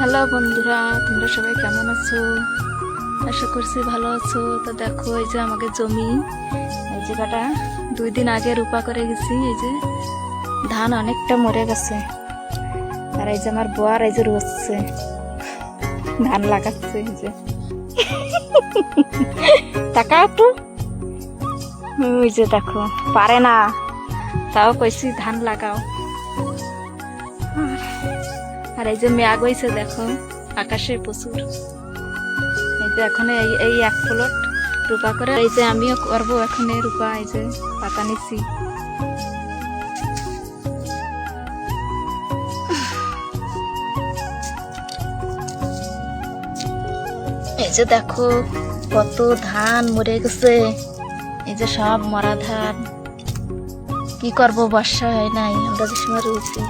Hello বন্ধুরা, তোমরা সবাই কেমন আছো? আশা করছি ভালো আছো। তো দেখো, এই যে আমাকে জমি, এই জায়গাটা 2 দিন আগে রোপা করে গেছি। এই যে ধান অনেকটা মরে গেছে, আর এই যে আমার বোয়ার এই যে রোচ্ছে ধান লাগাচ্ছে। এই যে টাকা একটু, ওই যে দেখো পারে না, তাও কইছি ধান লাগাও। আর এই যে মেঘ হইছে দেখো, আকাশে প্রচুর। এই যে এখন এই 1 প্লট রোপা করে, এই যে আমিও করবো এখন রোপা। এই যে পাতা নিচ্ছি। এই যে দেখো কত ধান মরে গেছে, এই যে সব মরা ধান। কি করবো, বর্ষা হয় নাই, আমরা যে সময় রয়েছি।